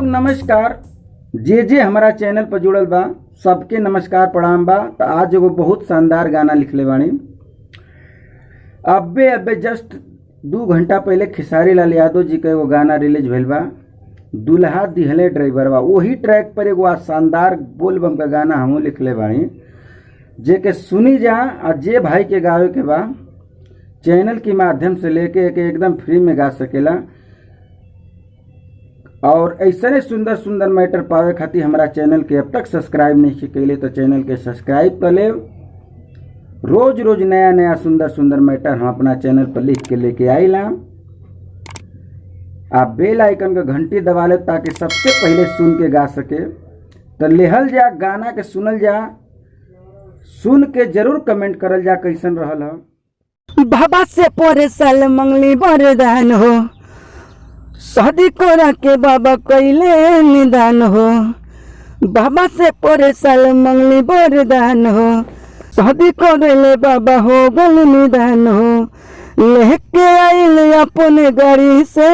नमस्कार। जे हमारा चैनल पर जुड़ल बा सबके नमस्कार प्रणाम बा। तो आज एगो बहुत शानदार गाना लिखले बानी। अबे जस्ट 2 घंटा पहले खेसारी लाल यादव जी का एगो गाना रिलीज भइल बा, दुल्हा दिहले ड्राइवर बा। वही ट्रैक पर एगो शानदार बोलबम का गाना हमहू लिखले बानी, जे के सुनी जा। और जे भाई के गावे के बा चैनल के माध्यम से लेके एकदम फ्री में गा सकेला। और ऐसे सुंदर सुंदर मैटर पावे खातिर हमारा चैनल के अब तक सब्सक्राइब नहीं कैले तो चैनल के सब्सक्राइब कर ले। रोज रोज नया नया सुंदर सुंदर मैटर हम अपना चैनल पर लिख के लेके आइला। आप बेल आइकन का घंटी दबा ले ताकि सबसे पहले सुन के गा सके। तो लेहल जा गाना के सुनल जा, सुन के जरूर कमेंट करल जा कैसन रहल हो। बाबा से पोरे साल मंगली वरदान हो, शादी करा के बाबा कैले निदान हो। बाबा से पोरे साल मंगली वरदान हो, शादी करे बाबा हो गल निदान हो। लेके आइल अपने गाड़ी से,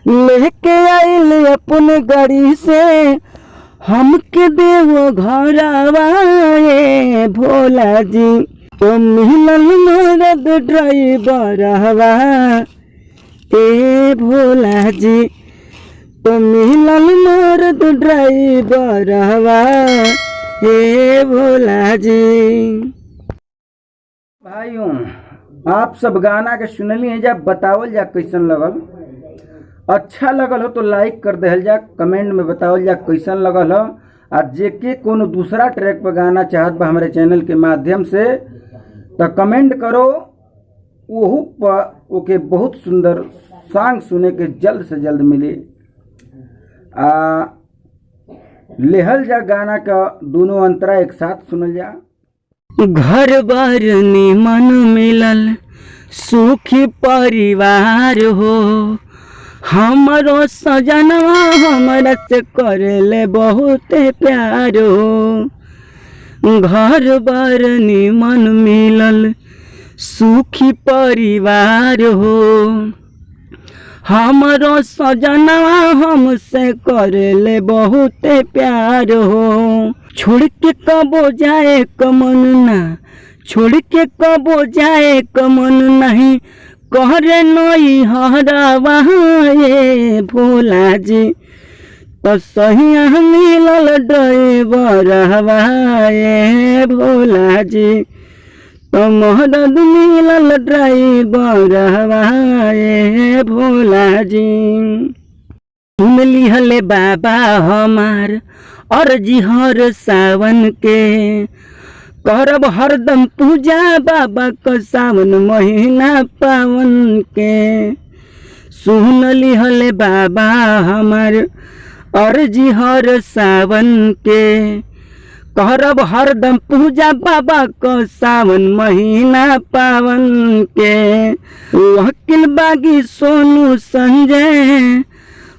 लेके आइल अपने गाड़ी से, हमके देवो घर आवाए भोला जी। तो मिलन मरद ड्राइवर हवा ए भोला जी, तो मिलन मरद ड्राइवर हवा ए भोला जी। भाइयों आप सब गाना के सुनली है जा, बतावल जा कैसन लगल। अच्छा लगल हो तो लाइक कर देहल जा, कमेंट में बतावल जा कैसन लगल हो। और जे के कोनो दूसरा ट्रैक पर गाना चाहत बा हमारे चैनल के माध्यम से तो कमेंट करो। वहू पर ओके बहुत सुंदर सॉन्ग सुने के जल्द से जल्द मिले। लेहल जा गाना का दोनों अंतरा एक साथ सुनल जा। घर बार निमन मिलल सुखी परिवार हो, हमारो सजनवा हमरा से करेले बहुत प्यार हो। घर बार निमन मिलल सुखी परिवार हो, हमारो सजनवा हमसे करेले बहुत प्यार हो। छोड़ के कबो जाए कमन ना, छोड़ के कबो जाए कमन नहीं, कहरे नई हरावा ये भोला जी। तो सही मिलल ड्राइवर हवा ये भोला जी, तो मरद मिलल ड्राइवर हवा ये भोला जी। सुन लिहले बाबा हमार अर्जी हर सावन के, करब हरदम पूजा बाबा का सावन महीना पावन के। सुन लिहले बाबा हमार अर्जी हर सावन के, करब हरदम पूजा बाबा का सावन महीना पावन के। वकील बागी सोनू संजय,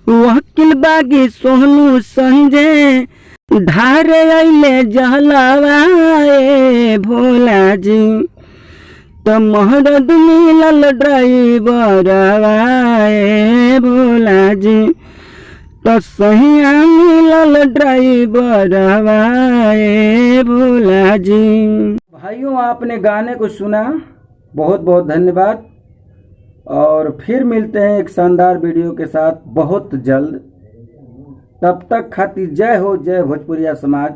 वकील बागी सोनू संजय, धारे अइले जहलावा ए भोला जी। तो मरद मिलल ड्राइवर ए भोला जी, तो सही मिलल ड्राइवर ए भोला जी। भाइयों आपने गाने को सुना, बहुत बहुत धन्यवाद। और फिर मिलते हैं एक शानदार वीडियो के साथ बहुत जल्द। तब तक खातिर जय हो, जय भोजपुरिया समाज।